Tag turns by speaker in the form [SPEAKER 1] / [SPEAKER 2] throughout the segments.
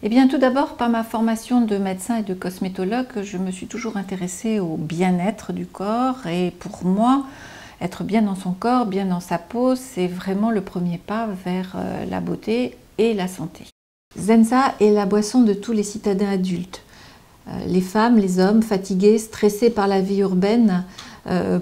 [SPEAKER 1] Eh bien, tout d'abord, par ma formation de médecin et de cosmétologue, je me suis toujours intéressée au bien-être du corps. Et pour moi, être bien dans son corps, bien dans sa peau, c'est vraiment le premier pas vers la beauté et la santé. Zenza est la boisson de tous les citadins adultes. Les femmes, les hommes fatigués, stressés par la vie urbaine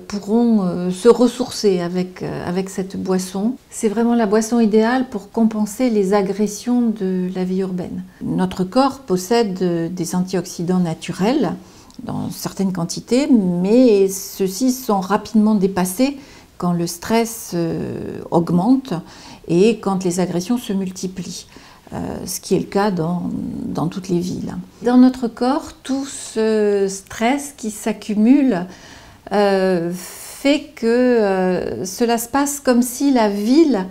[SPEAKER 1] pourront se ressourcer avec cette boisson. C'est vraiment la boisson idéale pour compenser les agressions de la vie urbaine. Notre corps possède des antioxydants naturels dans certaines quantités, mais ceux-ci sont rapidement dépassés quand le stress augmente et quand les agressions se multiplient. Ce qui est le cas dans toutes les villes. Dans notre corps, tout ce stress qui s'accumule fait que cela se passe comme si la ville,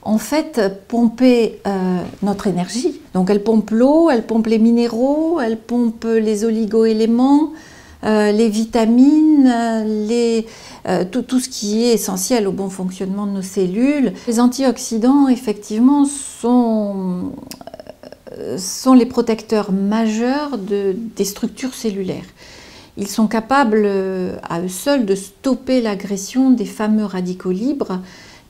[SPEAKER 1] en fait, pompait notre énergie. Donc elle pompe l'eau, elle pompe les minéraux, elle pompe les oligo-éléments, les vitamines, tout ce qui est essentiel au bon fonctionnement de nos cellules. Les antioxydants, effectivement, sont les protecteurs majeurs des structures cellulaires. Ils sont capables à eux seuls de stopper l'agression des fameux radicaux libres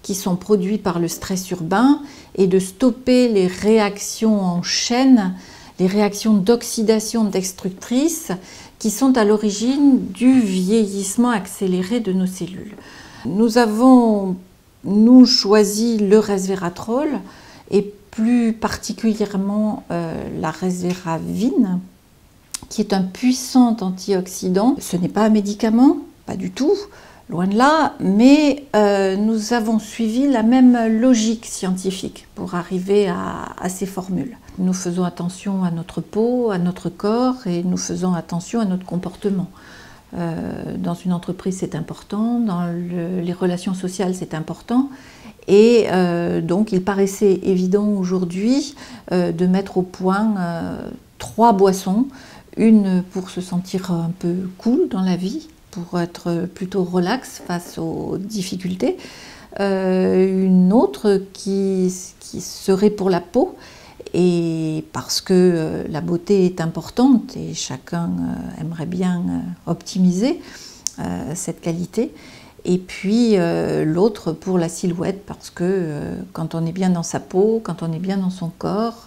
[SPEAKER 1] qui sont produits par le stress urbain et de stopper les réactions en chaîne, les réactions d'oxydation destructrices qui sont à l'origine du vieillissement accéléré de nos cellules. Nous avons, choisi le resveratrol et plus particulièrement la resvéravine, qui est un puissant antioxydant. Ce n'est pas un médicament, pas du tout, loin de là, mais nous avons suivi la même logique scientifique pour arriver à ces formules. Nous faisons attention à notre peau, à notre corps et nous faisons attention à notre comportement. Dans une entreprise, c'est important, dans les relations sociales, c'est important. Et donc, il paraissait évident aujourd'hui de mettre au point 3 boissons. Une pour se sentir un peu cool dans la vie, pour être plutôt relax face aux difficultés. Une autre qui serait pour la peau, et parce que la beauté est importante et chacun aimerait bien optimiser cette qualité. Et puis l'autre pour la silhouette, parce que quand on est bien dans sa peau, quand on est bien dans son corps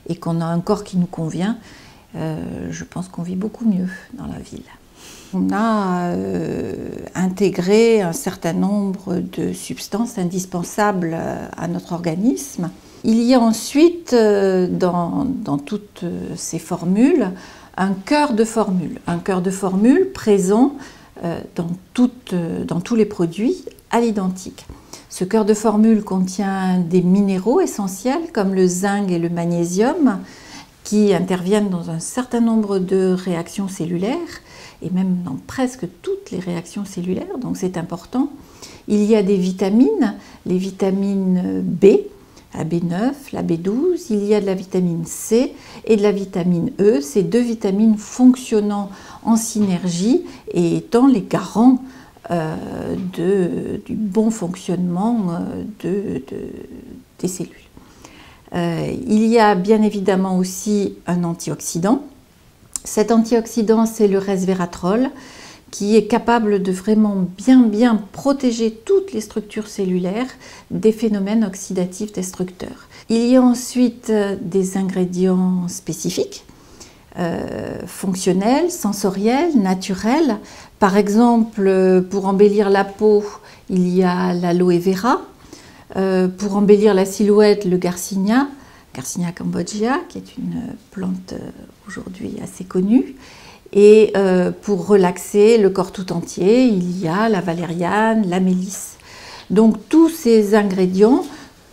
[SPEAKER 1] et qu'on a un corps qui nous convient, je pense qu'on vit beaucoup mieux dans la ville. On a intégré un certain nombre de substances indispensables à notre organisme. Il y a ensuite, dans toutes ces formules, un cœur de formule présent dans tous les produits à l'identique. Ce cœur de formule contient des minéraux essentiels comme le zinc et le magnésium qui interviennent dans un certain nombre de réactions cellulaires et même dans presque toutes les réactions cellulaires, donc c'est important. Il y a des vitamines, les vitamines B, la B9, la B12, il y a de la vitamine C et de la vitamine E, ces 2 vitamines fonctionnant en synergie et étant les garants du bon fonctionnement des cellules. Il y a bien évidemment aussi un antioxydant. Cet antioxydant, c'est le resveratrol, qui est capable de vraiment bien protéger toutes les structures cellulaires des phénomènes oxydatifs destructeurs. Il y a ensuite des ingrédients spécifiques, fonctionnels, sensoriels, naturels. Par exemple, pour embellir la peau, il y a l'aloe vera. Pour embellir la silhouette, le Garcinia cambogia, qui est une plante aujourd'hui assez connue. Et pour relaxer le corps tout entier, il y a la valériane, la mélisse. Donc tous ces ingrédients,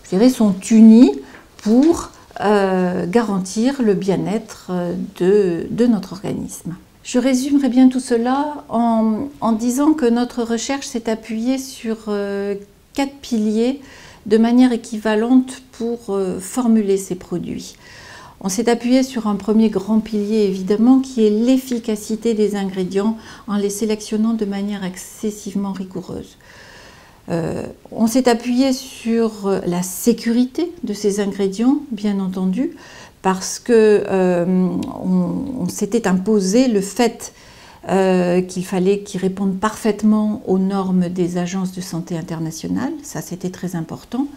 [SPEAKER 1] je dirais, sont unis pour garantir le bien-être de notre organisme. Je résumerai bien tout cela en disant que notre recherche s'est appuyée sur 4 piliers de manière équivalente pour formuler ces produits. On s'est appuyé sur un premier grand pilier évidemment qui est l'efficacité des ingrédients en les sélectionnant de manière excessivement rigoureuse. On s'est appuyé sur la sécurité de ces ingrédients, bien entendu, parce que on s'était imposé le fait qu'il fallait qu'ils répondent parfaitement aux normes des agences de santé internationales, ça c'était très important.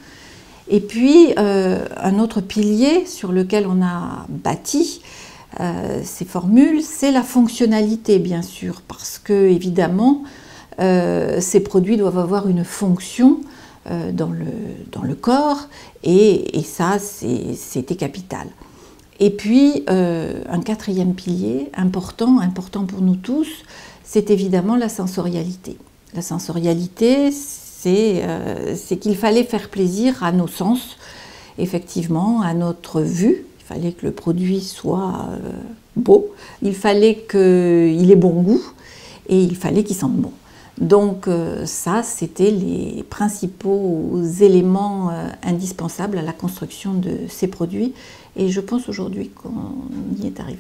[SPEAKER 1] Et puis un autre pilier sur lequel on a bâti ces formules, c'est la fonctionnalité bien sûr, parce que évidemment ces produits doivent avoir une fonction dans le corps, et ça c'était capital. Et puis un quatrième pilier important pour nous tous, c'est évidemment la sensorialité. La sensorialité, c'est qu'il fallait faire plaisir à nos sens, effectivement, à notre vue. Il fallait que le produit soit beau, il fallait qu'il ait bon goût et il fallait qu'il sente bon. Donc ça, c'était les principaux éléments indispensables à la construction de ces produits, et je pense aujourd'hui qu'on y est arrivé.